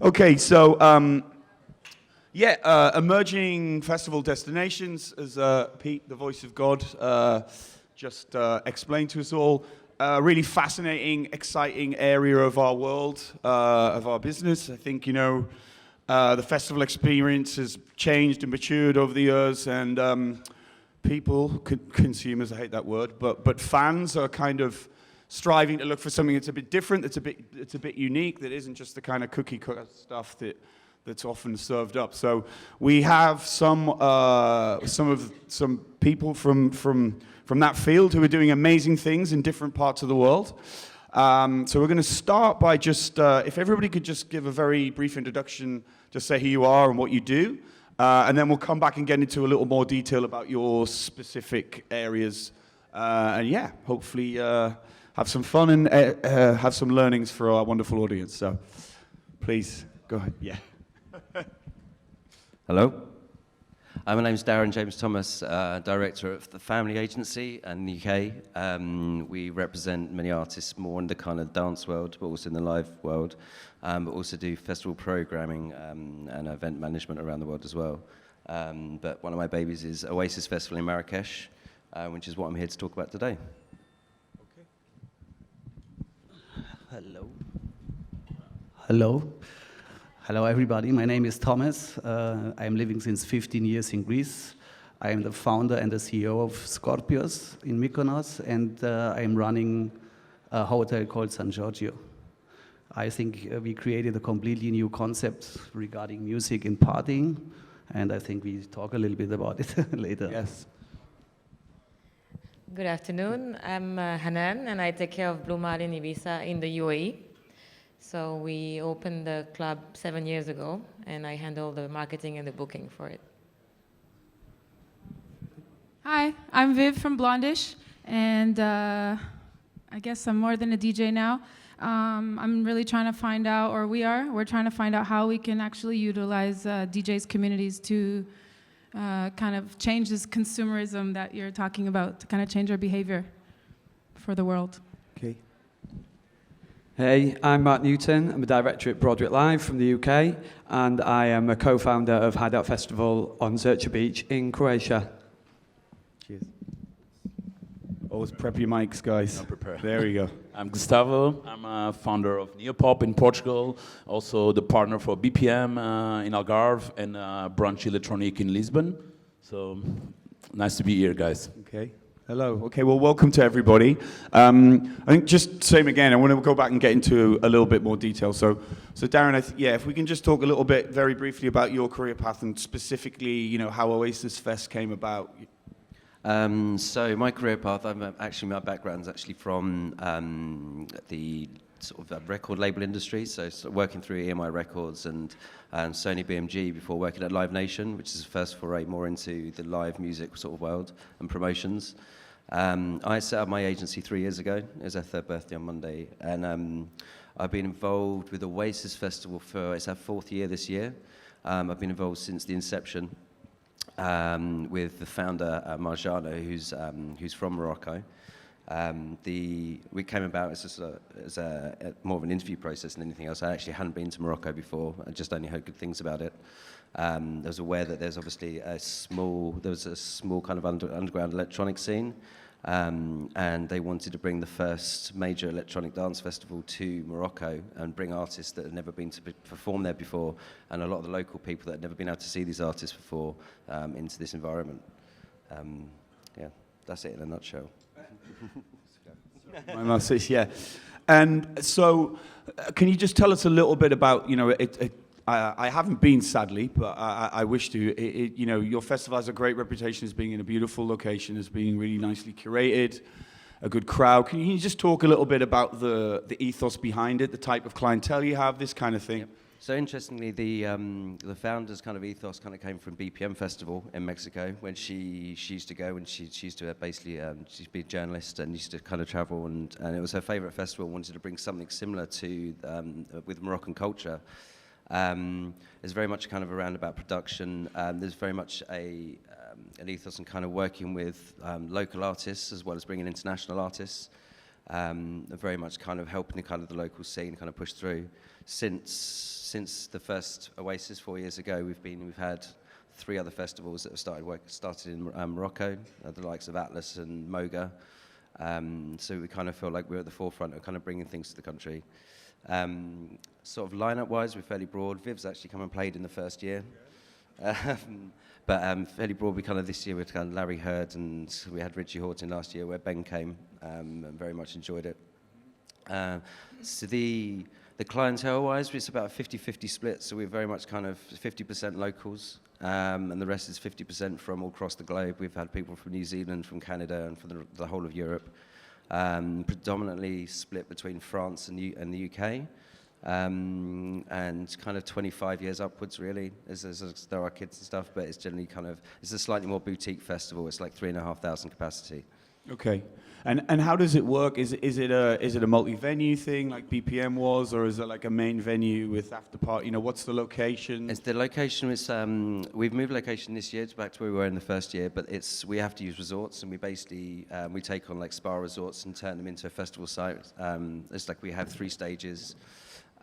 Okay, so emerging festival destinations, as Pete, the voice of God, just explained to us all. Really fascinating, exciting area of our world, of our business. I think, you know, the festival experience has changed and matured over the years, and people, consumers, I hate that word, but fans are kind of striving to look for something that's a bit different, that's a bit unique, that isn't just the kind of cookie cutter stuff that's often served up. So we have some people from that field who are doing amazing things in different parts of the world. So we're going to start by just, if everybody could just give a very brief introduction, just say who you are and what you do, and then we'll come back and get into a little more detail about your specific areas, and yeah, hopefully have some fun and have some learnings for our wonderful audience. So please, go ahead. Yeah. Hello. My name's Darren James Thomas, director of the Family Agency in the UK. We represent many artists more in the kind of dance world, but also in the live world, but also do festival programming and event management around the world as well. But one of my babies is Oasis Festival in Marrakech, which is what I'm here to talk about today. Okay. Hello. Hello. Hello, everybody. My name is Thomas. I'm living since 15 years in Greece. I am the founder and the CEO of Scorpios in Mykonos, and I'm running a hotel called San Giorgio. I think we created a completely new concept regarding music and partying, and I think we talk a little bit about it later. Yes. Good afternoon. I'm Hanene, and I take care of Blue Marlin Ibiza in the UAE. So we opened the club 7 years ago, and I handle the marketing and the booking for it. Hi, I'm Viv from Blondish, and I guess I'm more than a DJ now. I'm really trying to find out, or we're trying to find out how we can actually utilize DJs communities to kind of change this consumerism that you're talking about, to kind of change our behavior for the world. Okay. Hey, I'm Mark Newton. I'm a director at Broadwick Live from the UK, and I am a co-founder of Hideout Festival on Zcre Beach in Croatia. Cheers. Always prep your mics, guys. I'm prepared. There we go. I'm Gustavo. I'm a founder of NEOPOP in Portugal, also the partner for BPM in Algarve, and Brunch Electronic in Lisbon. So nice to be here, guys. Okay. Hello. Okay, well, welcome to everybody. I think just same again, I want to go back and get into a little bit more detail. So Darren, if we can just talk a little bit very briefly about your career path and specifically, you know, how Oasis Fest came about. So my career path, my background's actually from the sort of record label industry, so working through EMI Records and Sony BMG before working at Live Nation, which is the first foray more into the live music sort of world and promotions. I set up my agency 3 years ago. It was our 3rd birthday on Monday, and I've been involved with Oasis Festival it's our 4th year this year. I've been involved since the inception with the founder, Marjano, who's from Morocco. We came about as more of an interview process than anything else. I actually hadn't been to Morocco before. I just only heard good things about it. I was aware that there's obviously a small kind of underground electronic scene, and they wanted to bring the first major electronic dance festival to Morocco and bring artists that had never been to perform there before, and a lot of the local people that had never been able to see these artists before into this environment. That's it in a nutshell. My mouth says, yeah. And so, can you just tell us a little bit about, you know, I haven't been, sadly, but I wish to. You know, your festival has a great reputation as being in a beautiful location, as being really nicely curated, a good crowd. Can you just talk a little bit about the ethos behind it, the type of clientele you have, this kind of thing? Yep. So interestingly, the founder's kind of ethos kind of came from BPM Festival in Mexico, when she used to go, and she used to basically she's been a journalist and used to kind of travel, and it was her favorite festival. Wanted to bring something similar to with Moroccan culture. There's very much kind of around about production. There's very much an ethos and kind of working with local artists as well as bringing international artists. very much kind of helping kind of the local scene kind of push through. Since the first Oasis 4 years ago, we've had 3 other festivals that have started in Morocco, the likes of Atlas and Moga. So we kind of feel like we're at the forefront of kind of bringing things to the country. Sort of lineup-wise, we're fairly broad. Viv's actually come and played in the first year. But fairly broad. We kind of this year we had kind of Larry Heard, and we had Richie Horton last year where Ben came, and very much enjoyed it. So the clientele-wise, it's about a 50-50 split. So we're very much kind of 50% locals, and the rest is 50% from all across the globe. We've had people from New Zealand, from Canada, and from the whole of Europe. Predominantly split between France and the UK. And kind of 25 years upwards, really. There are kids and stuff, but it's generally kind of, it's a slightly more boutique festival. It's like 3,500 capacity. Okay. And how does it work? Is it a multi-venue thing like BPM was, or is it like a main venue with after party? You know, what's the location? It's the location. We've moved location this year back to where we were in the first year, but we have to use resorts, and we basically we take on like spa resorts and turn them into a festival site. It's like we have 3 stages.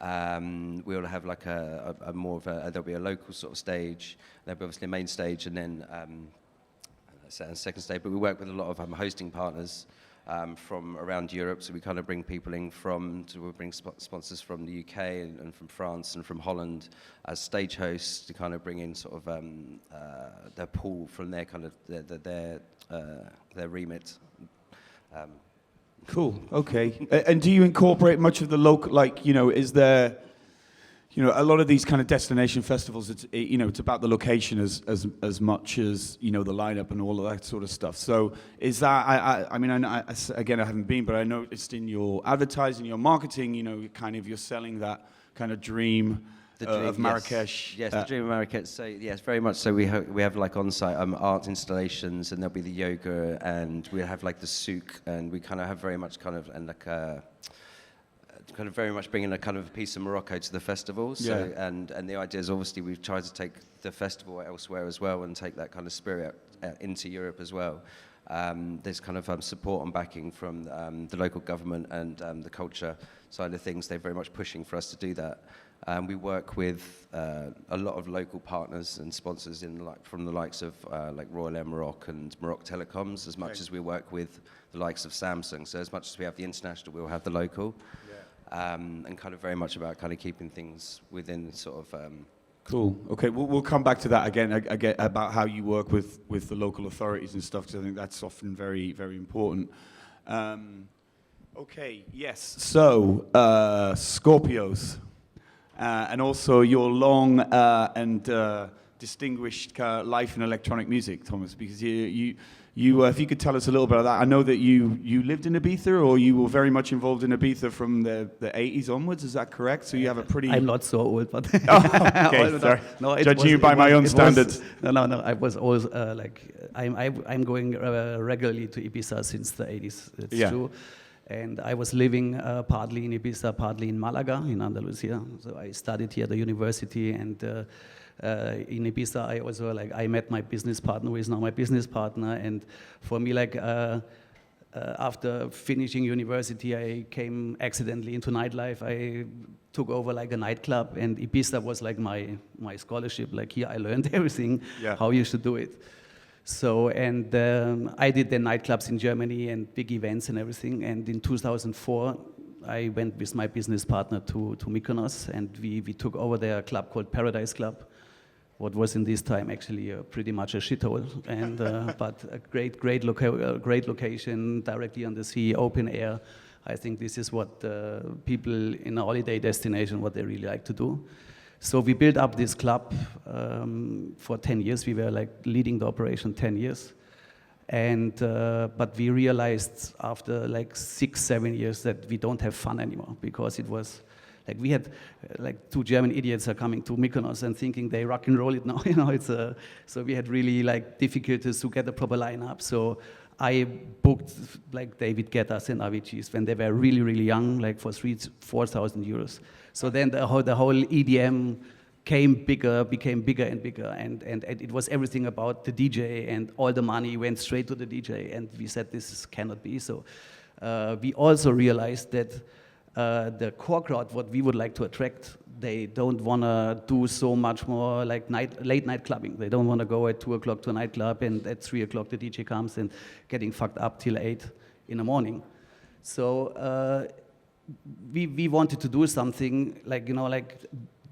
We'll have like a more of a, there'll be a local sort of stage, there'll be obviously a main stage, and then a second stage, but we work with a lot of hosting partners from around Europe, so we kind of bring people in we bring sponsors from the UK and from France and from Holland as stage hosts to kind of bring in sort of their pool from their kind of their remit. Cool. Okay. And do you incorporate much of the local, like, you know, is there, you know, a lot of these kind of destination festivals, it's about the location as much as, you know, the lineup and all of that sort of stuff. So is that, I mean, again, I haven't been, but I noticed in your advertising, your marketing, you know, kind of you're selling that kind of dream of Marrakech. Yes, the dream of Marrakech. So yes, very much so. We have like on-site art installations, and there'll be the yoga, and we have like the souk, and we kind of have very much kind of and like kind of very much bringing a kind of a piece of Morocco to the festival. So and the idea is obviously we've tried to take the festival elsewhere as well, and take that kind of spirit into Europe as well. There's kind of support and backing from the local government and the culture side of things. They're very much pushing for us to do that. We work with a lot of local partners and sponsors from the likes of like Royal Air Morocco and Morocco Telecoms, as much as we work with the likes of Samsung. So as much as we have the international, we'll have the local, and kind of very much about kind of keeping things within sort of. Cool. Okay, we'll come back to that again about how you work with the local authorities and stuff, because I think that's often very, very important. Okay. Yes. So Scorpios. And also your long and distinguished life in electronic music, Thomas, because you if you could tell us a little bit of that. I know that you lived in Ibiza, or you were very much involved in Ibiza from the 80s onwards. Is that correct? So you have a pretty... I'm not so old, but... okay, sorry. No, judging you by my own standards. No. I was always I'm going regularly to Ibiza since the 80s. It's true. And I was living partly in Ibiza, partly in Malaga, in Andalusia. So I studied here at the university, and in Ibiza I also I met my business partner, who is now my business partner. And for me, after finishing university, I came accidentally into nightlife. I took over a nightclub, and Ibiza was my scholarship. Here I learned everything, how you should do it. So, and I did the nightclubs in Germany and big events and everything. And in 2004, I went with my business partner to Mykonos, and we took over their club called Paradise Club, what was in this time actually pretty much a shithole, and but a great location, directly on the sea, open air. I think this is what people in a holiday destination, what they really like to do. So we built up this club for 10 years. We were leading the operation 10 years. And but we realized after 6-7 years that we don't have fun anymore, because it was we had 2 German idiots are coming to Mykonos and thinking they rock and roll it now. So we had really difficulties to get a proper lineup. So I booked David Guettas and Avicii's when they were really, really young, for 4,000 euros. So then the whole EDM became bigger and bigger, and it was everything about the DJ, and all the money went straight to the DJ, and we said this cannot be. So we also realized that the core crowd, what we would like to attract, they don't want to do so much more like late night clubbing. They don't want to go at 2 o'clock to a nightclub and at 3 o'clock the DJ comes and getting fucked up till 8 in the morning. So we wanted to do something like, like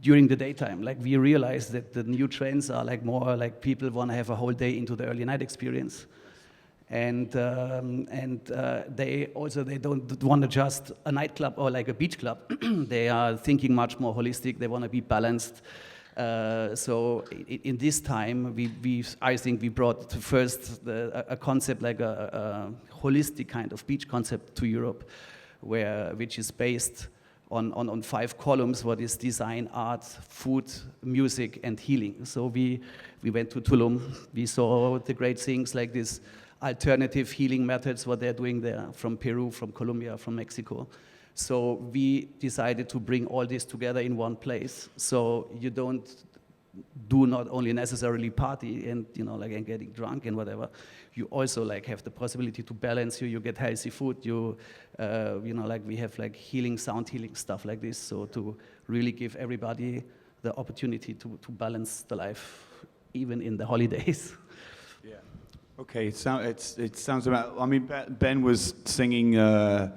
during the daytime. Like we realized that the new trends are like more like people want to have a whole day into the early night experience. And they don't want to just a nightclub or like a beach club. They are thinking much more holistic. They want to be balanced. So in this time, I think we brought first a concept like a holistic kind of beach concept to Europe, which is based on 5 columns: what is design, art, food, music, and healing. So we went to Tulum. We saw the great things like this. Alternative healing methods, what they're doing there, from Peru, from Colombia, from Mexico. So we decided to bring all this together in one place. So you do not only necessarily party and and getting drunk and whatever. You also like have the possibility to balance. You get healthy food. We have like healing, sound healing stuff like this. So to really give everybody the opportunity to balance the life, even in the holidays. Yeah. Okay, it sounds about. I mean, Ben was singing the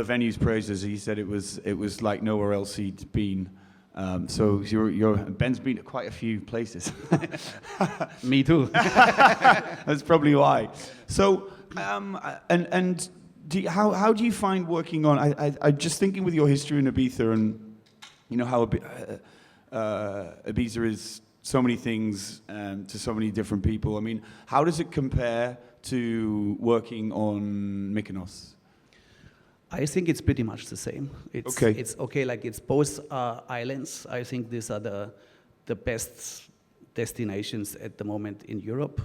venue's praises. He said it was like nowhere else he'd been. So Ben's been to quite a few places. Me too. That's probably why. So how do you find working on? I'm just thinking with your history in Ibiza and how Ibiza is so many things to so many different people. I mean, how does it compare to working on Mykonos? I think it's pretty much the same. It's okay. Like it's both islands. I think these are the best destinations at the moment in Europe.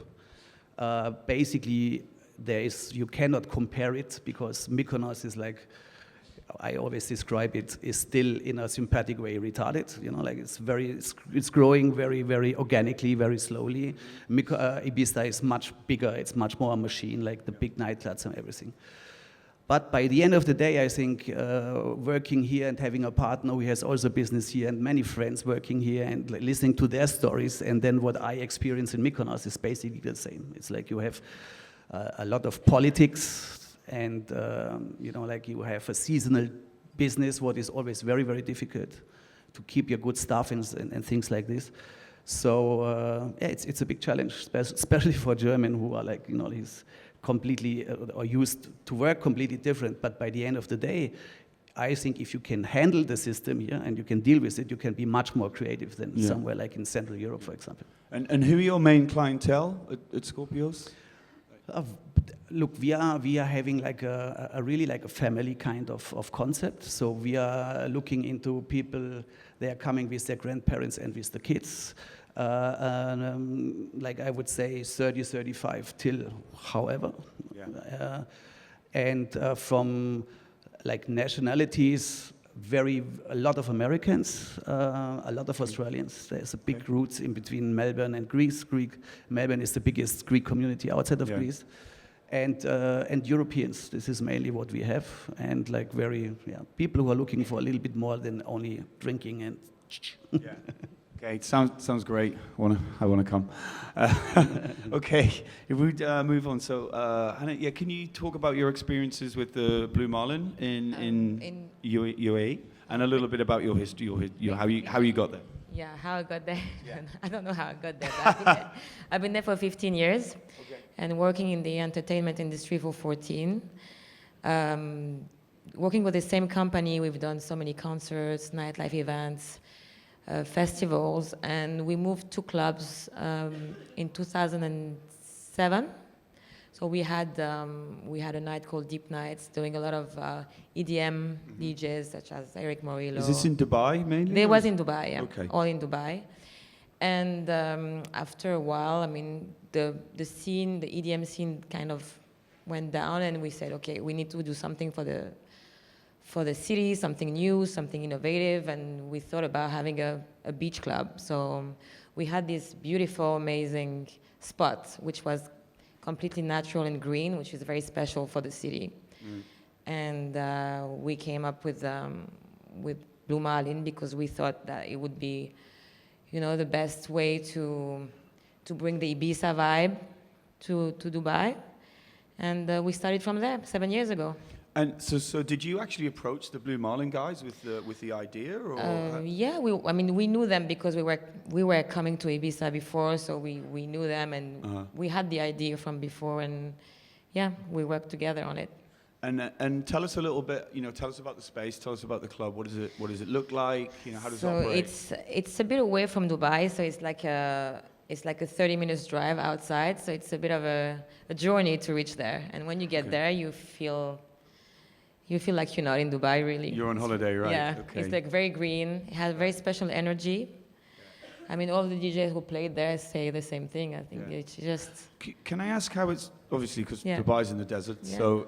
Basically, you cannot compare it because Mykonos is like, I always describe it, is still in a sympathetic way retarded. Like it's growing very, very organically, very slowly. Ibiza is much bigger. It's much more a machine, like the big nightclubs and everything. But by the end of the day, I think working here and having a partner who has also business here and many friends working here and listening to their stories, and then what I experience in Mykonos is basically the same. It's like you have a lot of politics. And like you have a seasonal business, what is always very, very difficult to keep your good stuff and things like this. So it's a big challenge, especially for German who are like he's completely or used to work completely different. But by the end of the day, I think if you can handle the system here and you can deal with it, you can be much more creative than somewhere like in Central Europe, for example. And who are your main clientele at Scorpios? Look, we are having like a really like a family kind of concept. So we are looking into people. They are coming with their grandparents and with the kids. Like I would say 30, 35 till however. Yeah. And from like nationalities, a lot of Americans, a lot of Australians. There's a big roots in between Melbourne and Greece. Melbourne is the biggest Greek community outside of Greece. And Europeans. This is mainly what we have. And like people who are looking for a little bit more than only drinking and. Yeah. Okay, it sounds great. I wanna come. Okay, if we move on. So, Hanene, can you talk about your experiences with the Blue Marlin in UAE, and a little bit about your history, how you got there? Yeah, how I got there. Yeah. I don't know how I got there, but I've been there for 15 years and working in the entertainment industry for 14. Working with the same company, we've done so many concerts, nightlife events, festivals, and we moved to clubs in 2007. So we had a night called Deep Nights, doing a lot of EDM DJs such as Eric Morillo. Is this in Dubai mainly? It was in Dubai, yeah. Okay. All in Dubai. And after a while, I mean, the scene, the EDM scene kind of went down, and we said, okay, we need to do something for the city, something new, something innovative, and we thought about having a beach club. So we had this beautiful, amazing spot, which was completely natural and green, which is very special for the city. And we came up with Blue Marlin because we thought that it would be, the best way to bring the Ibiza vibe to Dubai. And we started from there 7 years ago. And so did you actually approach the Blue Marlin guys with the idea, or? Yeah, we knew them because we were coming to Ibiza before, so we knew them, and we had the idea from before, and yeah, we worked together on it. And tell us a little bit, tell us about the space, tell us about the club. What does it look like? How does it operate? So it's a bit away from Dubai, so it's like a 30 minutes drive outside, so it's a bit of a journey to reach there. And when you get there, you feel like you're not in Dubai, really. You're on holiday, right? Yeah, okay. It's like very green. It has very special energy. I mean, all the DJs who played there say the same thing. I think it's just... Can I ask how it's, obviously, because Dubai's in the desert, so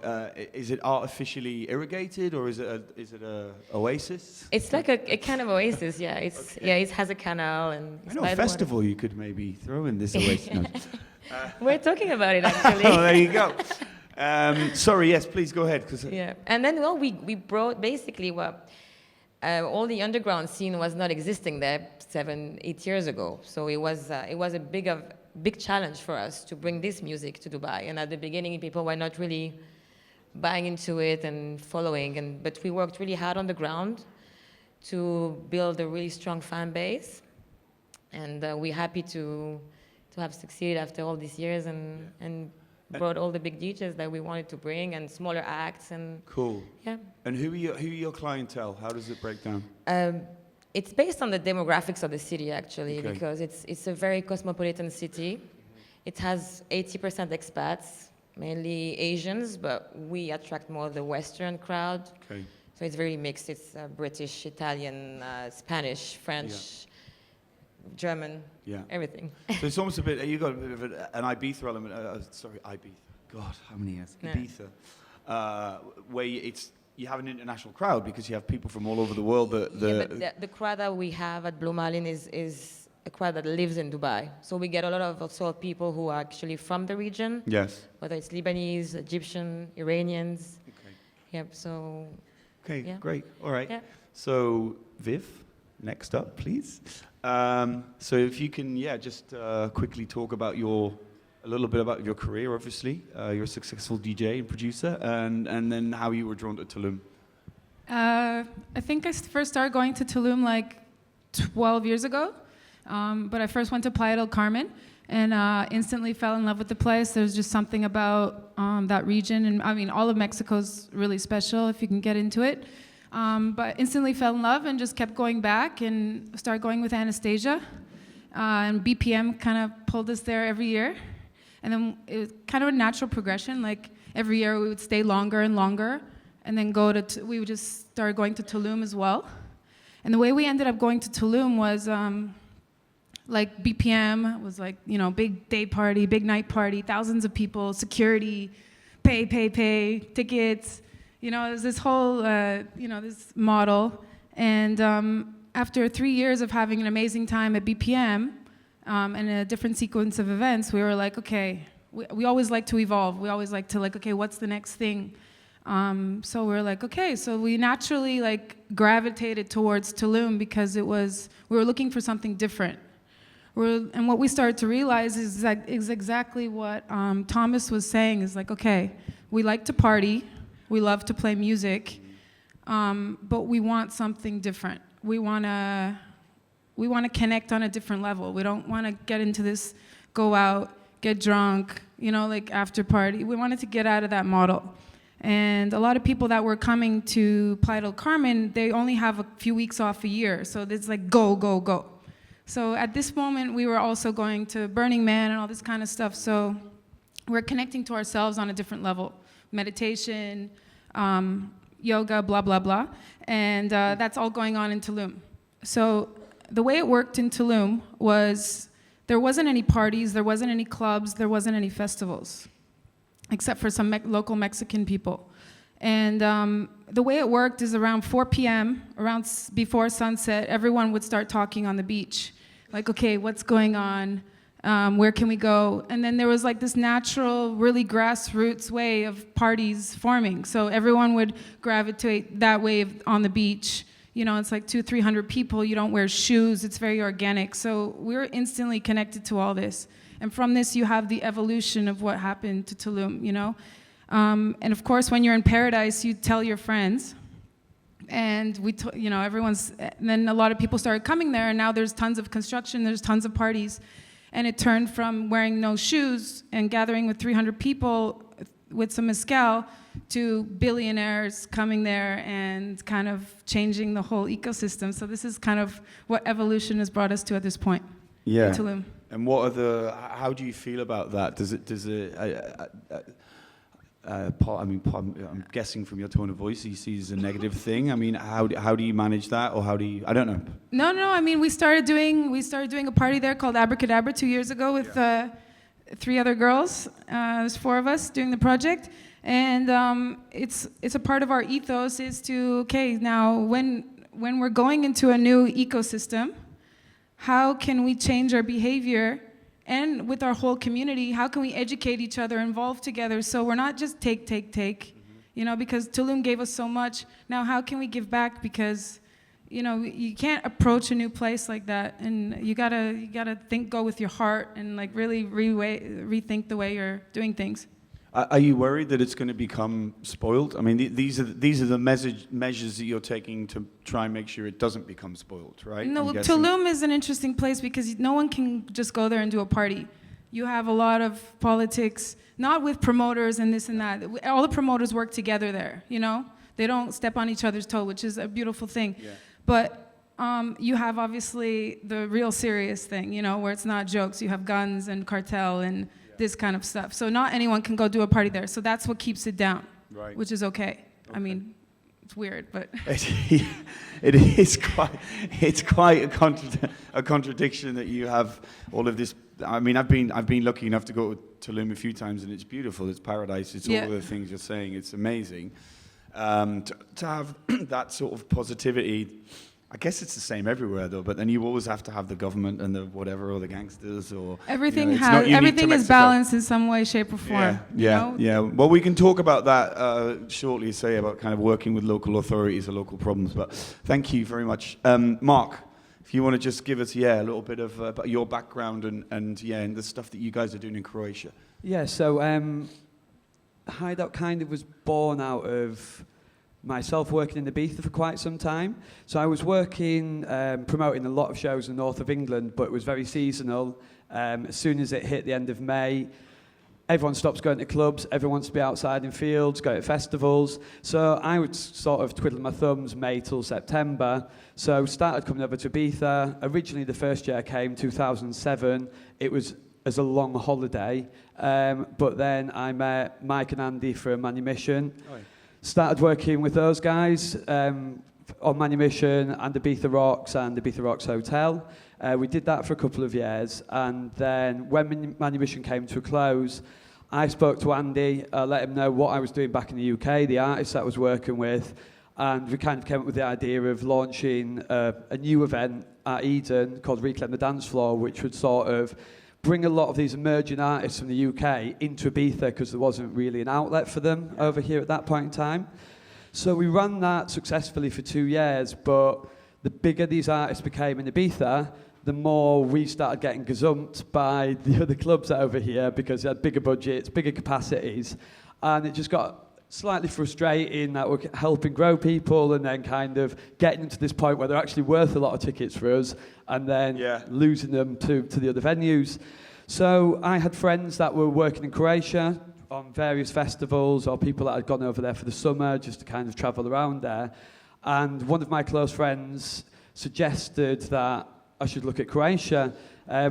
is it artificially irrigated, or is it a oasis? It's like a kind of oasis, yeah. It has a canal and... I know a festival you could maybe throw in this oasis. No. We're talking about it, actually. Oh, there you go. Sorry, yes, please go ahead. Yeah, and then we brought basically all the underground scene was not existing there 7-8 years ago. So it was a big challenge for us to bring this music to Dubai. And at the beginning, people were not really buying into it and following. But we worked really hard on the ground to build a really strong fan base. And we're happy to have succeeded after all these years and brought all the big DJs that we wanted to bring and smaller acts and cool. Yeah. And who are your clientele? How does it break down? It's based on the demographics of the city, actually, because it's a very cosmopolitan city. It has 80% expats, mainly Asians, but we attract more the Western crowd. Okay. So it's very mixed. It's British, Italian, Spanish, French, German, everything. So it's almost you got a bit of an Ibiza element. Sorry, Ibiza. God, how many years? No. Ibiza. Where you have an international crowd because you have people from all over the world. But the crowd that we have at Blue Marlin is a crowd that lives in Dubai. So we get a lot of also people who are actually from the region. Yes. Whether it's Lebanese, Egyptian, Iranians. Okay. Yep. So. Okay. Yeah. Great. All right. Yeah. So Viv, next up, please. So if you can, just quickly talk about a little bit about your career, obviously. You're a successful DJ and producer, and then how you were drawn to Tulum. I think I first started going to Tulum like 12 years ago, but I first went to Playa del Carmen and instantly fell in love with the place. There's just something about that region, and I mean, all of Mexico's really special if you can get into it. But instantly fell in love and just kept going back and started going with Anastasia. And BPM kind of pulled us there every year. And then it was kind of a natural progression. Like every year we would stay longer and longer and then we would just start going to Tulum as well. And the way we ended up going to Tulum was like BPM was like, big day party, big night party, thousands of people, security, pay, tickets. It was this whole, this model. And after 3 years of having an amazing time at BPM and a different sequence of events, we were like, okay, we always like to evolve. We always like to okay, what's the next thing? So we were like, okay, so we naturally gravitated towards Tulum because we were looking for something different. And what we started to realize is exactly what Thomas was saying is okay, we like to party. We love to play music, but we want something different. We want to connect on a different level. We don't want to get into this, go out, get drunk, after party. We wanted to get out of that model. And a lot of people that were coming to Playa del Carmen, they only have a few weeks off a year, so it's go. So at this moment, we were also going to Burning Man and all this kind of stuff, so we're connecting to ourselves on a different level. Meditation, yoga, blah, blah, blah. And that's all going on in Tulum. So the way it worked in Tulum was there wasn't any parties, there wasn't any clubs, there wasn't any festivals, except for some local Mexican people. And the way it worked is around 4 p.m., before sunset, everyone would start talking on the beach. Okay, what's going on? Where can we go? And then there was like this natural, really grassroots way of parties forming. So everyone would gravitate that way on the beach. You know, it's like 200-300 people. You don't wear shoes. It's very organic. So we were instantly connected to all this. And from this, you have the evolution of what happened to Tulum, you know? And of course, when you're in paradise, you tell your friends. And you know, and then a lot of people started coming there, and now there's tons of construction, there's tons of parties. And it turned from wearing no shoes and gathering with 300 people with some mezcal to billionaires coming there and kind of changing the whole ecosystem. So this is kind of what evolution has brought us to at this point. Yeah. In Tulum. And how do you feel about that? I'm guessing from your tone of voice, you see it as a negative thing. I mean, how do you manage that, or I don't know. No. I mean, we started doing a party there called Abracadabra 2 years ago with 3 other girls. There's 4 of us doing the project, and it's a part of our ethos is to now when we're going into a new ecosystem, how can we change our behavior? And with our whole community, how can we educate each other, involve together, so we're not just take, you know, because Tulum gave us so much. Now, how can we give back? Because, you know, you can't approach a new place like that, and you gotta go with your heart and like really rethink the way you're doing things. Are you worried that it's going to become spoiled? I mean, these are the measures that you're taking to try and make sure it doesn't become spoiled, right? No, Tulum is an interesting place because no one can just go there and do a party. You have a lot of politics, not with promoters and this and that. All the promoters work together there, you know? They don't step on each other's toe, which is a beautiful thing. Yeah. But you have obviously the real serious thing, you know, where it's not jokes. You have guns and cartel and this kind of stuff. So not anyone can go do a party there. So that's what keeps it down, right. Which is okay. I mean, it's weird, but it's quite a contradiction that you have all of this. I mean, I've been lucky enough to go to Tulum a few times, and it's beautiful. It's paradise. It's all of the things you're saying. It's amazing. To have that sort of positivity. I guess it's the same everywhere, though. But then you always have to have the government and the whatever, or the gangsters, or everything. You know, everything is balanced in some way, shape, or form. Yeah. Well, we can talk about that shortly. Say about kind of working with local authorities or local problems. But thank you very much, Mark. If you want to just give us a little bit of about your background and the stuff that you guys are doing in Croatia. Yeah. So Hideout kind of was born out of myself working in Ibiza for quite some time. So I was working, promoting a lot of shows in the north of England, but it was very seasonal. As soon as it hit the end of May, everyone stops going to clubs, everyone wants to be outside in fields, go to festivals. So I would sort of twiddle my thumbs May till September. So started coming over to Ibiza. Originally the first year I came, 2007, it was as a long holiday. But then I met Mike and Andy from Manumission. Oh, yeah. Started working with those guys on Manumission and Ibiza Rocks and Ibiza Rocks Hotel. We did that for a couple of years, and then when Manumission came to a close, I spoke to Andy, let him know what I was doing back in the UK, the artists I was working with, and we kind of came up with the idea of launching a new event at Eden called Reclaim the Dance Floor, which would sort of bring a lot of these emerging artists from the UK into Ibiza because there wasn't really an outlet for them over here at that point in time. So we ran that successfully for 2 years, but the bigger these artists became in Ibiza, the more we started getting gazumped by the other clubs over here because they had bigger budgets, bigger capacities, and it just got slightly frustrating that we're helping grow people and then kind of getting them to this point where they're actually worth a lot of tickets for us and then losing them to the other venues. So I had friends that were working in Croatia on various festivals, or people that had gone over there for the summer just to kind of travel around there. And one of my close friends suggested that I should look at Croatia.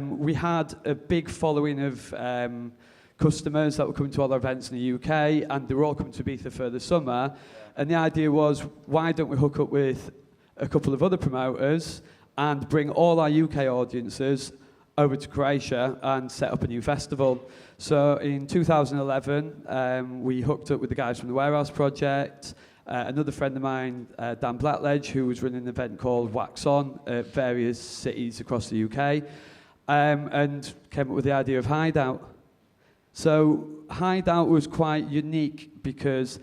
We had a big following of customers that were coming to all our events in the UK, and they were all coming to Ibiza for the summer. And the idea was, why don't we hook up with a couple of other promoters and bring all our UK audiences over to Croatia and set up a new festival. So in 2011, we hooked up with the guys from the Warehouse Project, another friend of mine, Dan Blackledge, who was running an event called Wax On at various cities across the UK. and came up with the idea of Hideout. So Hideout was quite unique because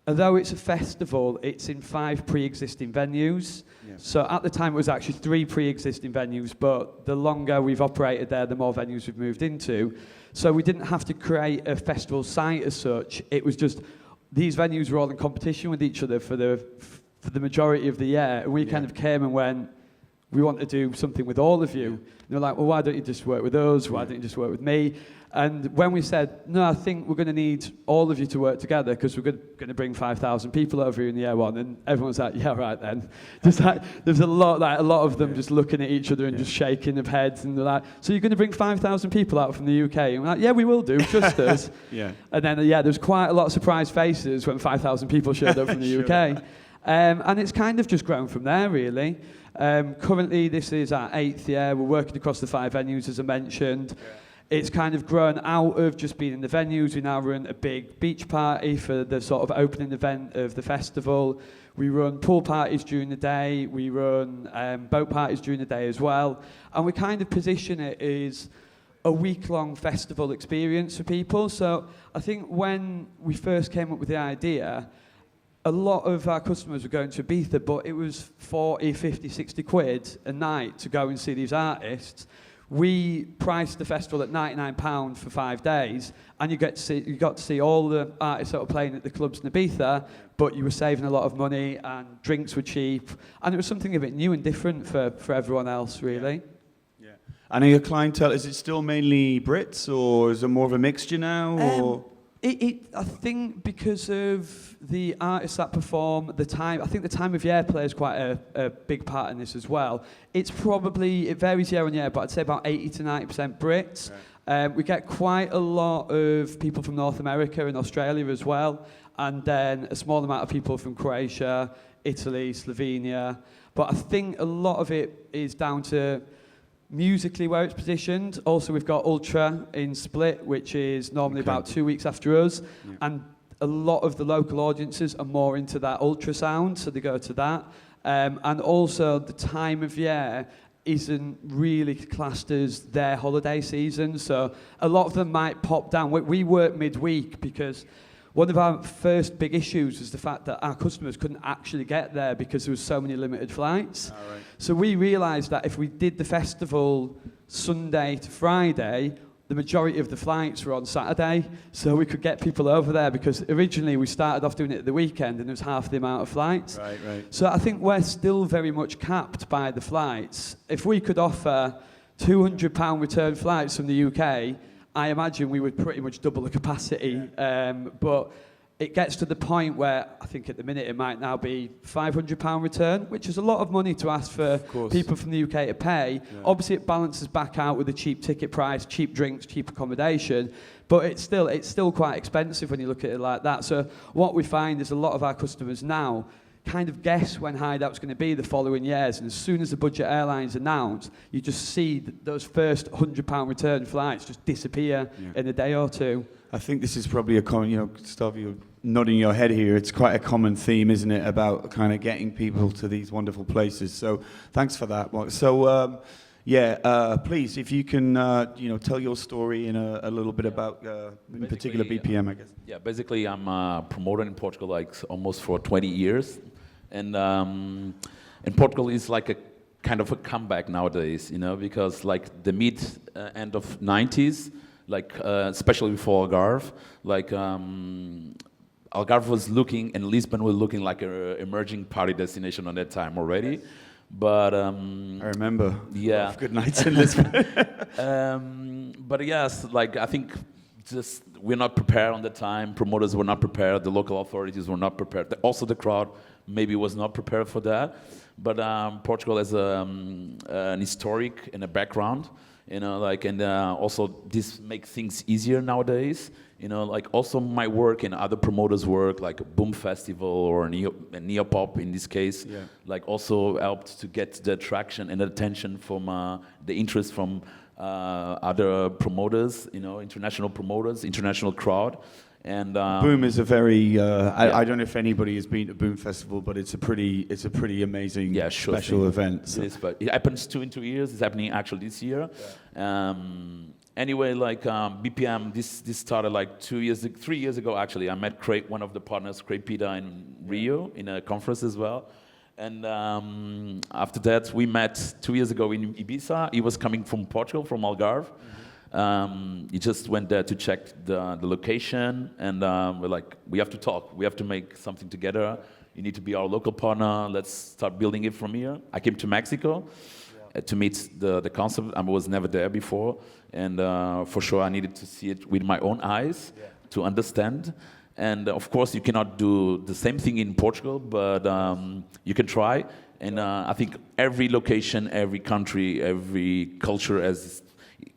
although it's a festival, it's in 5 pre-existing venues. Yeah. So at the time it was actually 3 pre-existing venues, but the longer we've operated there, the more venues we've moved into. So we didn't have to create a festival site as such. It was just these venues were all in competition with each other for the majority of the year. And we kind of came and went, we want to do something with all of you. And they're like, well, why don't you just work with us? Why don't you just work with me? And when we said, no, I think we're going to need all of you to work together because we're going to bring 5,000 people over here in year one, and everyone's like, yeah, right then. Just like, there's a lot of them just looking at each other and just shaking their heads, and they're like, so you're going to bring 5,000 people out from the UK? And we're like, yeah, we will do, trust us. Yeah. And then, there's quite a lot of surprised faces when 5,000 people showed up from the UK. And it's kind of just grown from there, really. Currently, this is our 8th year. We're working across the 5 venues, as I mentioned. Yeah. It's kind of grown out of just being in the venues. We now run a big beach party for the sort of opening event of the festival. We run pool parties during the day. We run boat parties during the day as well. And we kind of position it as a week-long festival experience for people. So I think when we first came up with the idea, a lot of our customers were going to Ibiza, but it was 40, 50, 60 quid a night to go and see these artists. We priced the festival at £99 for 5 days, and you got to see all the artists that were playing at the clubs in Ibiza, but you were saving a lot of money, and drinks were cheap, and it was something a bit new and different for everyone else, really. Yeah. And your clientele, is it still mainly Brits, or is it more of a mixture now? Or? I think because of the artists that perform, the time of year plays quite a big part in this as well. It varies year on year, but I'd say about 80 to 90% Brits. Right. We get quite a lot of people from North America and Australia as well, and then a small amount of people from Croatia, Italy, Slovenia. But I think a lot of it is down to musically where it's positioned. Also, we've got Ultra in Split, which is normally about 2 weeks after us, and a lot of the local audiences are more into that Ultra sound, so they go to that. And also, the time of year isn't really classed as their holiday season, so a lot of them might pop down. We work midweek because one of our first big issues was the fact that our customers couldn't actually get there because there was so many limited flights. Right. So we realised that if we did the festival Sunday to Friday, the majority of the flights were on Saturday, so we could get people over there, because originally we started off doing it at the weekend and there was half the amount of flights. Right. So I think we're still very much capped by the flights. If we could offer £200 return flights from the UK, I imagine we would pretty much double the capacity, but it gets to the point where I think at the minute it might now be £500 return, which is a lot of money to ask for people from the UK to pay. Yeah. Obviously, it balances back out with a cheap ticket price, cheap drinks, cheap accommodation, but it's still quite expensive when you look at it like that. So what we find is a lot of our customers now kind of guess when Hideout's going to be the following years, and as soon as the budget airlines announce, you just see those first £100 return flights just disappear in a day or two. I think this is probably a common, Gustavo, you're nodding your head here. It's quite a common theme, isn't it, about kind of getting people to these wonderful places. So thanks for that, Mark. So please, if you can, tell your story in a little bit about, in particular, BPM, I guess. Yeah, basically, I'm a promoter in Portugal, like almost for 20 years, and Portugal is like a kind of a comeback nowadays, because like the end of 90s, like especially before Algarve, like Algarve was looking, and Lisbon was looking like an emerging party destination on that time already. Yes. But I remember a lot of good nights in Lisbon. But yes, like I think just we're not prepared on the time. Promoters were not prepared. The local authorities were not prepared. Also, the crowd maybe was not prepared for that. But Portugal has an historic and a background, and also this makes things easier nowadays. Like also my work and other promoters' work, like a Boom Festival or NEOPOP in this case, like also helped to get the traction and attention from the interest from other promoters, international promoters, international crowd. And Boom is a very. I don't know if anybody has been to Boom Festival, but it's a pretty amazing special event. So. It is, but it happens in 2 years. It's happening actually this year. Anyway, like BPM, this started like 3 years ago actually. I met Craig, one of the partners, Craig Pita in Rio, in a conference as well. And after that, we met 2 years ago in Ibiza. He was coming from Portugal, from Algarve. He just went there to check the location, and we're like, we have to talk. We have to make something together. You need to be our local partner. Let's start building it from here. I came to Mexico to meet the concept. I was never there before, and for sure I needed to see it with my own eyes to understand. And of course, you cannot do the same thing in Portugal, but you can try. And I think every location, every country, every culture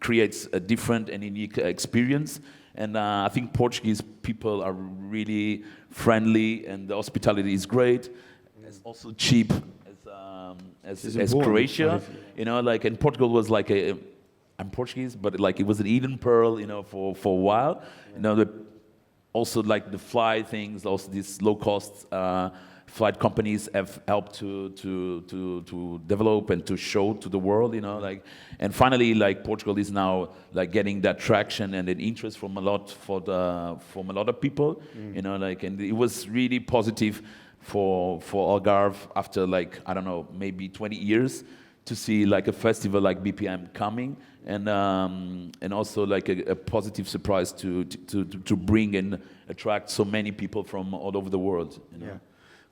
creates a different and unique experience. And I think Portuguese people are really friendly, and the hospitality is great. It's also cheap as Croatia. You know, like, and Portugal was like I'm Portuguese, but like it was an Eden Pearl, you know, for a while. You know, also like the flight things, also these low-cost flight companies have helped to develop and to show to the world, you know, like, and finally, like, Portugal is now like getting that traction and an interest from a lot of people, you know, like, and it was really positive for Algarve after, like, I don't know, maybe 20 years to see like a festival like BPM coming, and also like a positive surprise to bring and attract so many people from all over the world, you know? Yeah.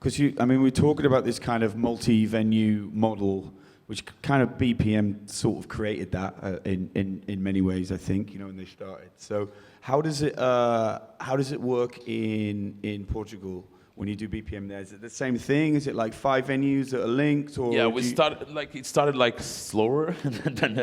Because we're talking about this kind of multi-venue model, which kind of BPM sort of created that in many ways, I think, you know, when they started. So how does it work in Portugal when you do BPM there? Is it the same thing? Is it like 5 venues that are linked? Or yeah, it started like slower than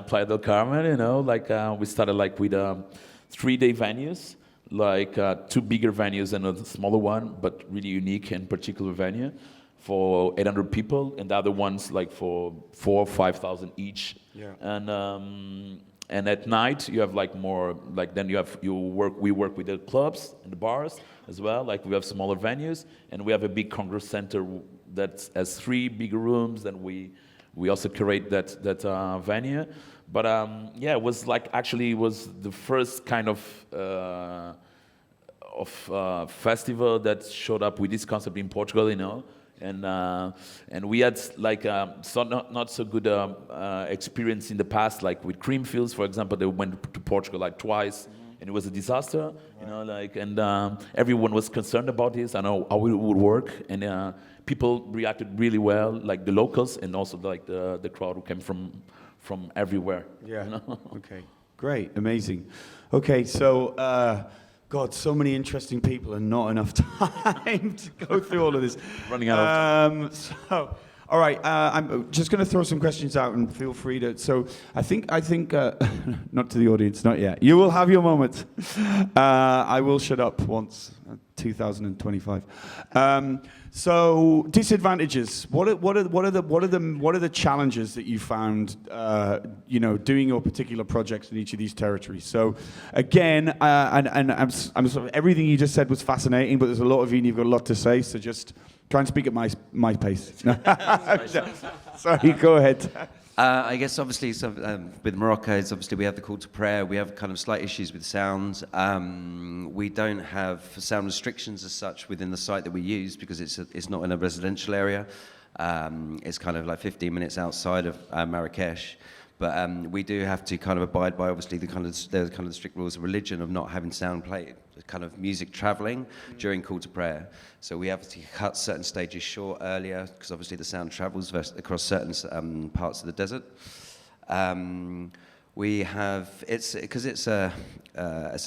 Playa del Carmen, you know, like we started like with 3-day venues, like 2 bigger venues and a smaller one, but really unique and particular venue for 800 people, and the other ones like for 4,000 or 5,000 each. Yeah. And at night you have like more, like then we work with the clubs and the bars as well. Like we have smaller venues, and we have a big congress center that has 3 bigger rooms. Then we also curate that venue. But it was like actually it was the first kind of festival that showed up with this concept in Portugal, you know. And we had like not so good experience in the past, like with Creamfields, for example. They went to Portugal like twice, and it was a disaster, you know. Like, and everyone was concerned about this. I know how it would work, and people reacted really well, like the locals, and also like the crowd who came from everywhere. Yeah. You know? Okay. Great. Amazing. Okay. So. God, so many interesting people and not enough time to go through all of this. Running out of time. So, all right, I'm just going to throw some questions out, and feel free to. So, I think, not to the audience, not yet. You will have your moment. I will shut up once, 2025. So, disadvantages. What are the challenges that you found? You know, doing your particular projects in each of these territories. So, again, and I'm sort of, everything you just said was fascinating, but there's a lot of you, and you've got a lot to say. So just try and speak at my pace. Sorry, go ahead. I guess obviously with Morocco, obviously we have the call to prayer. We have kind of slight issues with sound. We don't have sound restrictions as such within the site that we use because it's not in a residential area. It's kind of like 15 minutes outside of Marrakech. But we do have to kind of abide by obviously the kind of strict rules of religion of not having sound play, kind of music travelling during call to prayer. So we have to cut certain stages short earlier because obviously the sound travels across certain parts of the desert. We have because it's a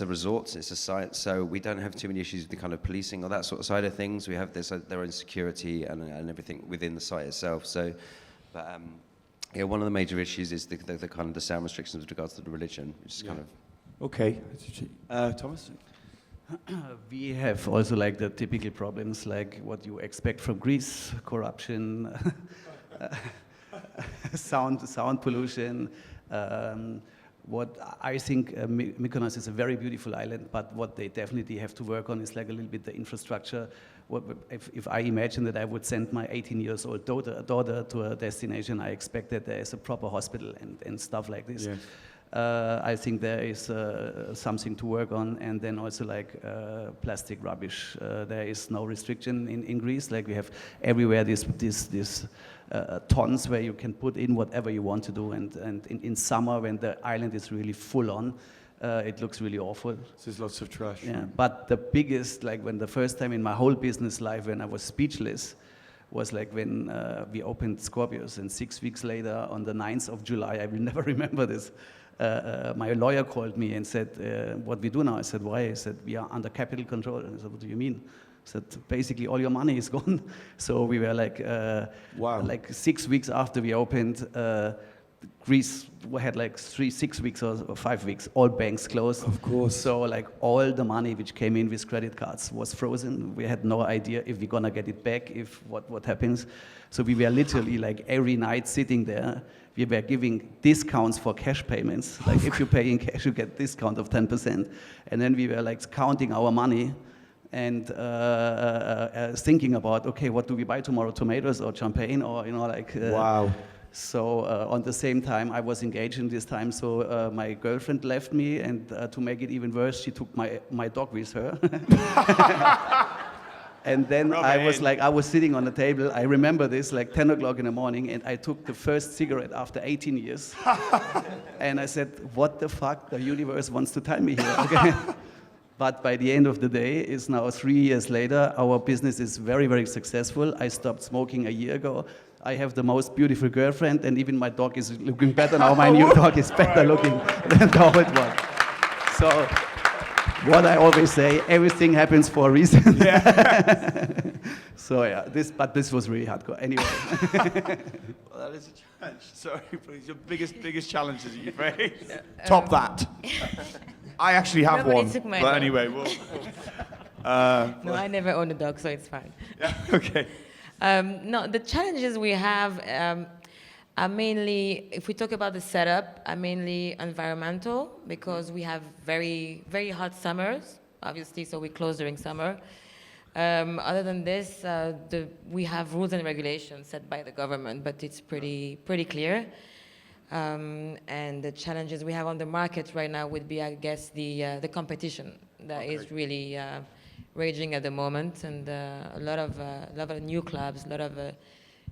resort, it's a site, so we don't have too many issues with the kind of policing or that sort of side of things. We have their own security and everything within the site itself. So, but yeah, one of the major issues is the kind of the sound restrictions with regards to the religion, which is kind of okay. Thomas. We have also like the typical problems like what you expect from Greece: corruption, sound pollution. what I think Mykonos is a very beautiful island, but what they definitely have to work on is like a little bit the infrastructure. If I imagine that I would send my 18-year-old daughter to a destination, I expect that there is a proper hospital and stuff like this. Yes. I think there is something to work on, and then also like plastic rubbish. There is no restriction in Greece. Like we have everywhere these tons where you can put in whatever you want to do, and in summer when the island is really full on, it looks really awful. So there's lots of trash. Yeah, but the biggest, like when the first time in my whole business life when I was speechless, was like when we opened Scorpios, and 6 weeks later, on the 9th of July, I will never remember this, my lawyer called me and said, what we do now? I said, why? He said, we are under capital control. And I said, what do you mean? I said, basically all your money is gone. So we were like, wow. Like 6 weeks after we opened, Greece had like 6 weeks or 5 weeks, all banks closed. Of course. So like all the money which came in with credit cards was frozen. We had no idea if we're gonna get it back, if what happens. So we were literally like every night sitting there. We were giving discounts for cash payments. Like if you pay in cash, you get discount of 10%. And then we were like counting our money and thinking about, okay, what do we buy tomorrow, tomatoes or champagne or, you know, like. Wow. So on the same time, I was engaged in this time, so my girlfriend left me, and to make it even worse, she took my dog with her. And then I was sitting on the table, I remember this, like 10 o'clock in the morning, and I took the first cigarette after 18 years. And I said, what the fuck, the universe wants to tell me here, okay? But by the end of the day, it's now 3 years later, our business is very, very successful. I stopped smoking a year ago. I have the most beautiful girlfriend, and even my dog is looking better now. My new dog is better looking than the old one. So, what I always say, everything happens for a reason. Yeah. So yeah, this was really hardcore. Anyway. Well, that is a challenge. Sorry, please. Your biggest challenges that you face. Top that. I actually have one. But anyway, we'll. No, I never owned a dog, so it's fine. Yeah. Okay. No, the challenges we have are mainly, if we talk about the setup, are mainly environmental, because we have very, very hot summers, obviously, so we close during summer. Other than this, we have rules and regulations set by the government, but it's pretty clear. And the challenges we have on the market right now would be, I guess, the competition that is really raging at the moment, and a lot of new clubs, a lot of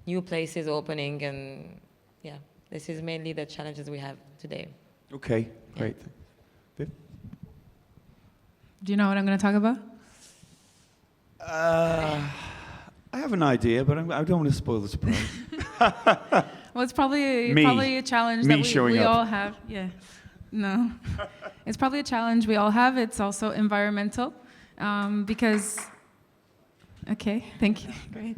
new places opening, and yeah, this is mainly the challenges we have today. Okay, great. Viv? Do you know what I'm going to talk about? I have an idea, but I don't want to spoil the surprise. Well, it's probably a challenge that we all have. Yeah, no, it's probably a challenge we all have. It's also environmental. Because, okay, thank you, great.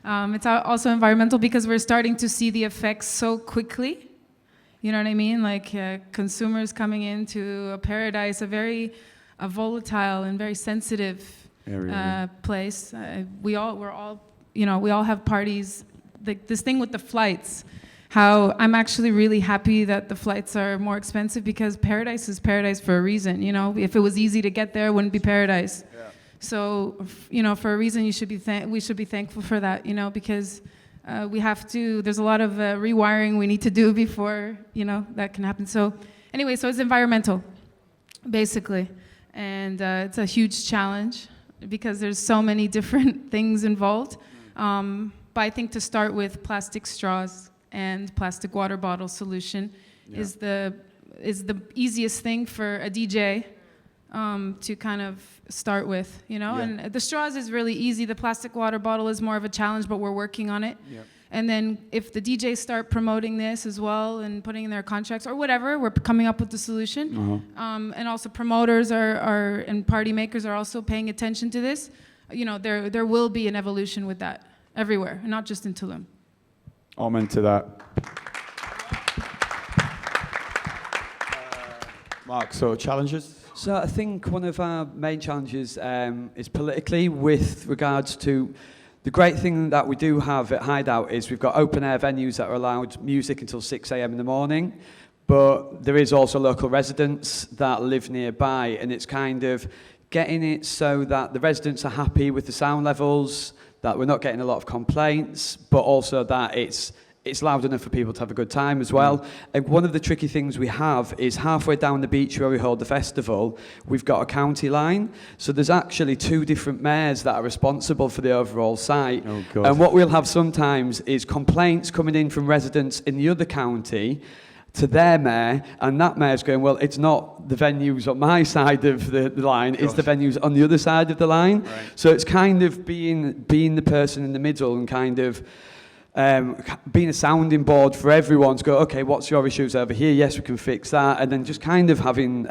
It's also environmental because we're starting to see the effects so quickly. You know what I mean? Like consumers coming into a paradise, a very volatile and very sensitive place. We all have parties. This thing with the flights, how I'm actually really happy that the flights are more expensive, because paradise is paradise for a reason. You know, if it was easy to get there, it wouldn't be paradise. Yeah. So, you know, for a reason, we should be thankful for that. You know, because we have to. There's a lot of rewiring we need to do before, you know, that can happen. So, anyway, so it's environmental, basically, and it's a huge challenge because there's so many different things involved. But I think to start with, plastic straws and plastic water bottle solution is the easiest thing for a DJ to kind of start with, you know. And the straws is really easy. The plastic water bottle is more of a challenge, but we're working on it. And then if the DJs start promoting this as well and putting in their contracts or whatever, we're coming up with the solution. And also promoters and party makers are also paying attention to this. You know, there will be an evolution with that everywhere, not just in Tulum. Amen to that. Mark, so challenges? So I think one of our main challenges is politically, with regards to the great thing that we do have at Hideout is we've got open air venues that are allowed music until 6 a.m. in the morning. but there is also local residents that live nearby, and it's kind of getting it so that the residents are happy with the sound levels, that we're not getting a lot of complaints, but also that it's loud enough for people to have a good time as well. And one of the tricky things we have is halfway down the beach where we hold the festival, we've got a county line. So there's actually 2 different mayors that are responsible for the overall site. Oh, God. And what we'll have sometimes is complaints coming in from residents in the other county to their mayor, and that mayor's going, well, it's not the venues on my side of the line, it's the venues on the other side of the line. Right. So it's kind of being the person in the middle and kind of being a sounding board for everyone to go, okay, what's your issues over here? Yes, we can fix that. And then just kind of having,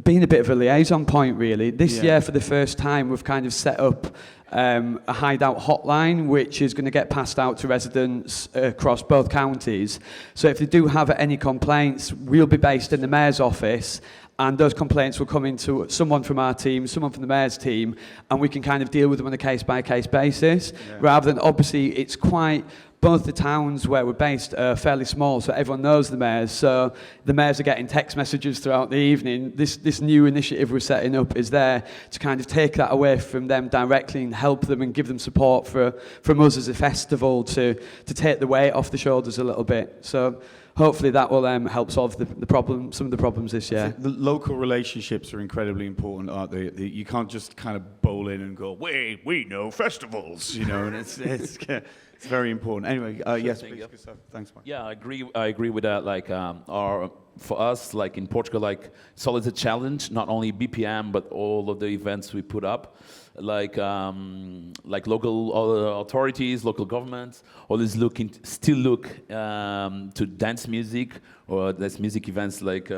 being a bit of a liaison point, really. This year, for the first time, we've kind of set up a hideout hotline, which is going to get passed out to residents across both counties. So if they do have any complaints, we'll be based in the mayor's office, and those complaints will come into someone from our team, someone from the mayor's team, and we can kind of deal with them on a case-by-case basis, rather than, obviously, it's quite... Both the towns where we're based are fairly small, so everyone knows the mayors. So the mayors are getting text messages throughout the evening. This new initiative we're setting up is there to kind of take that away from them directly and help them and give them support from us as a festival to take the weight off the shoulders a little bit. So hopefully that will help solve the problem, some of the problems this year. The local relationships are incredibly important, aren't they? You can't just kind of bowl in and go, we know festivals, you know, and it's very important. Anyway, yes, please, Gustavo. Thanks, Mike. Yeah, I agree with that. Like, for us, like in Portugal, like it's always a challenge. Not only BPM, but all of the events we put up, like local authorities, local governments, always still look to dance music or dance music events like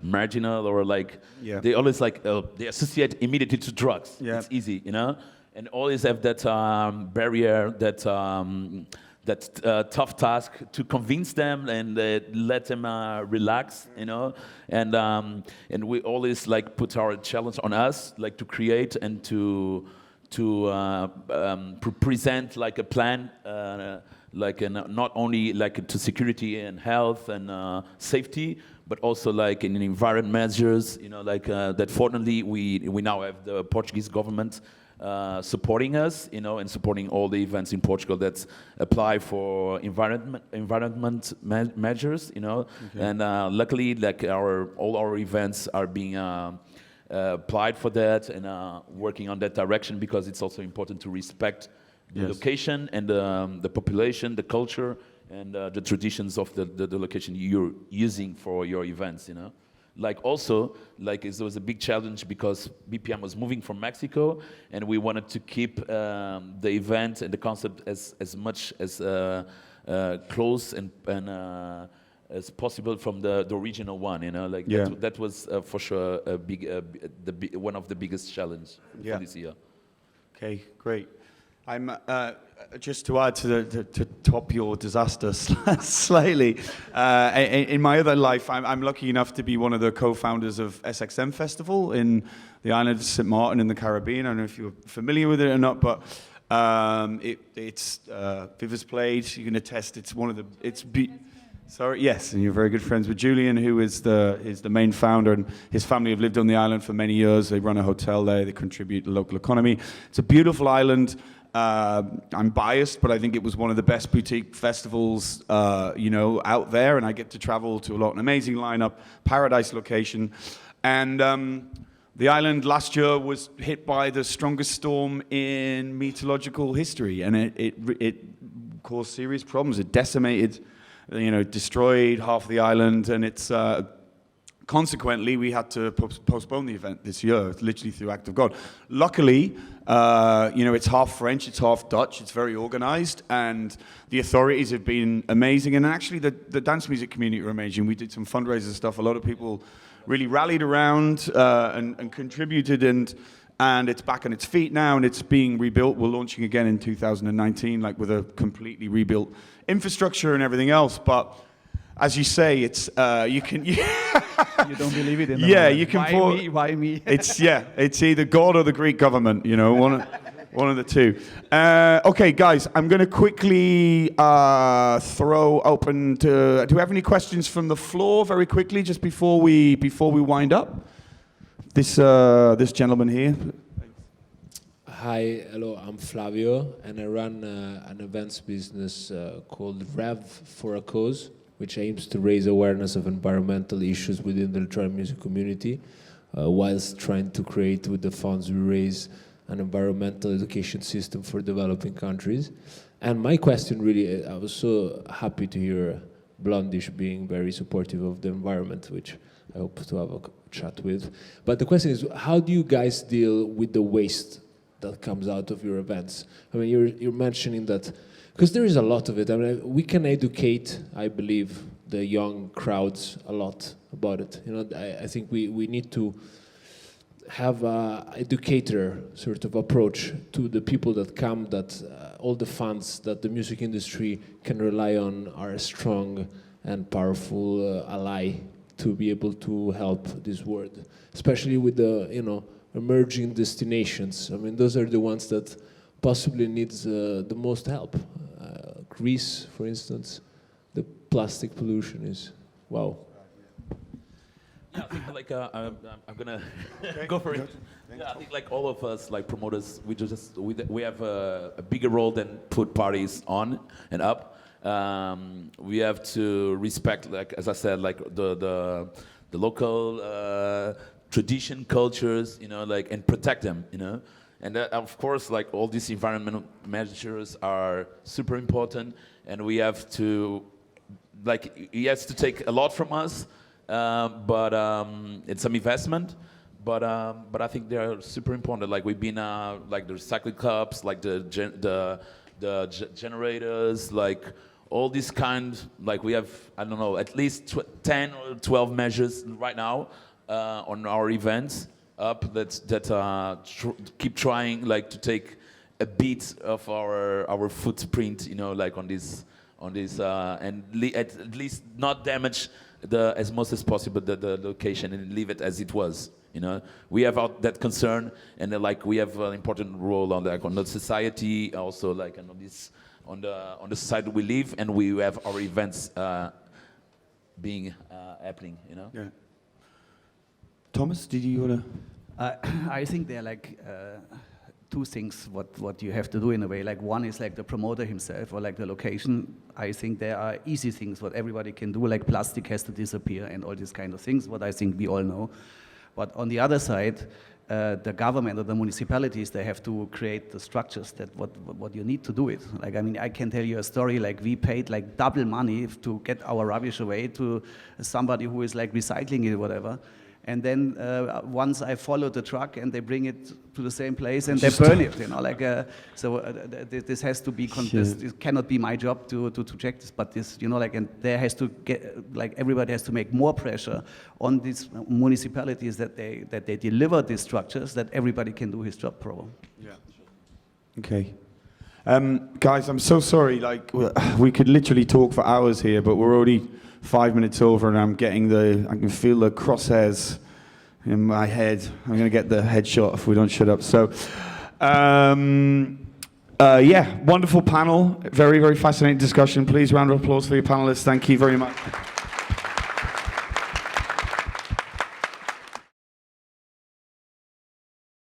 marginal or like they always like they associate immediately to drugs. Yeah. It's easy, you know. And always have that barrier, that tough task to convince them and let them relax, you know. And we always like put our challenge on us, like to create and to present like a plan, not only like to security and health and safety, but also like in environment measures, you know, like that. Fortunately, we now have the Portuguese government supporting us, you know, and supporting all the events in Portugal that apply for environment measures, you know. Okay. And luckily, like all our events are being applied for that and working on that direction, because it's also important to respect the location and the population, the culture, and the traditions of the location you're using for your events, you know. Like also, like it was a big challenge because BPM was moving from Mexico, and we wanted to keep the event and the concept as much as close and as possible from the original one. You know, like that was for sure a big, one of the biggest challenges for this year. Okay, great. I'm just to add to top your disaster slightly. In my other life, I'm lucky enough to be one of the co-founders of SXM Festival in the island of St. Martin in the Caribbean. I don't know if you're familiar with it or not, but it's Viva's played. You can attest. It's one of the. Sorry, yes, and you're very good friends with Julian, who is the main founder, and his family have lived on the island for many years. They run a hotel there. They contribute to the local economy. It's a beautiful island. I'm biased, but I think it was one of the best boutique festivals, out there, and I get to travel to a lot. An amazing lineup, paradise location, and the island last year was hit by the strongest storm in meteorological history, and it caused serious problems. It decimated, destroyed half the island, and it's consequently we had to postpone the event this year, literally through act of God. Luckily, it's half French, it's half Dutch, it's very organized, and the authorities have been amazing, and actually the dance music community are amazing. We did some fundraiser stuff. A lot of people really rallied around and contributed, and it's back on its feet now, and it's being rebuilt. We're launching again in 2019, like with a completely rebuilt infrastructure and everything else. But as you say, it's you can. You don't believe it in the yeah, moment. you can. Why me? It's either God or the Greek government. One of the two. Okay, guys, I'm going to quickly throw open to. Do we have any questions from the floor? Very quickly, just before we wind up. This gentleman here. Hi, hello. I'm Flavio, and I run an events business called Rev for a Cause, which aims to raise awareness of environmental issues within the electronic music community, whilst trying to create, with the funds we raise, an environmental education system for developing countries. And my question really, I was so happy to hear Blondish being very supportive of the environment, which I hope to have a chat with. But the question is, how do you guys deal with the waste that comes out of your events? I mean, you're mentioning that, because there is a lot of it. I mean, we can educate, I believe, the young crowds a lot about it. You know, I think we need to have an educator sort of approach to the people that come, that all the funds that the music industry can rely on are a strong and powerful ally to be able to help this world, especially with the, you know, emerging destinations. I mean, those are the ones that possibly needs the most help. Greece, for instance, the plastic pollution is, wow. Yeah, I think like I'm gonna go for it. Yeah, I think like all of us, like promoters, we have a bigger role than put parties on and up. We have to respect, like as I said, like the local tradition, cultures, you know, like, and protect them, you know. And of course, like all these environmental measures are super important, and we have to, like, he has to take a lot from us. But it's some investment, but I think they are super important. Like we've been like the recycling cups, like the generators, like all these kind. Like we have, I don't know, at least 10 or 12 measures right now on our events up that keep trying like to take a bit of our footprint, you know, like on this and at least not damage as much as possible the location and leave it as it was. You know, we have that concern, and like we have an important role on the society, also like on the society we live, and we have our events being happening. You know. Yeah. Thomas, did you wanna? I think there are like two things what you have to do in a way. Like one is like the promoter himself or like the location. I think there are easy things what everybody can do, like plastic has to disappear and all these kind of things, what I think we all know. But on the other side, the government or the municipalities, they have to create the structures that what you need to do it. Like, I mean, I can tell you a story, like we paid like double money to get our rubbish away to somebody who is like recycling it or whatever. And then once I follow the truck and they bring it to the same place and they burn it, you know, like, this has to be, it cannot be my job to check this, but this, you know, like, and there has to get, like, everybody has to make more pressure on these municipalities that they deliver these structures, that everybody can do his job properly. Yeah. Okay. Guys, I'm so sorry, like, we could literally talk for hours here, but we're already 5 minutes over, and I can feel the crosshairs in my head. I'm going to get the headshot if we don't shut up. So, yeah, wonderful panel. Very, very fascinating discussion. Please, round of applause for your panelists. Thank you very much.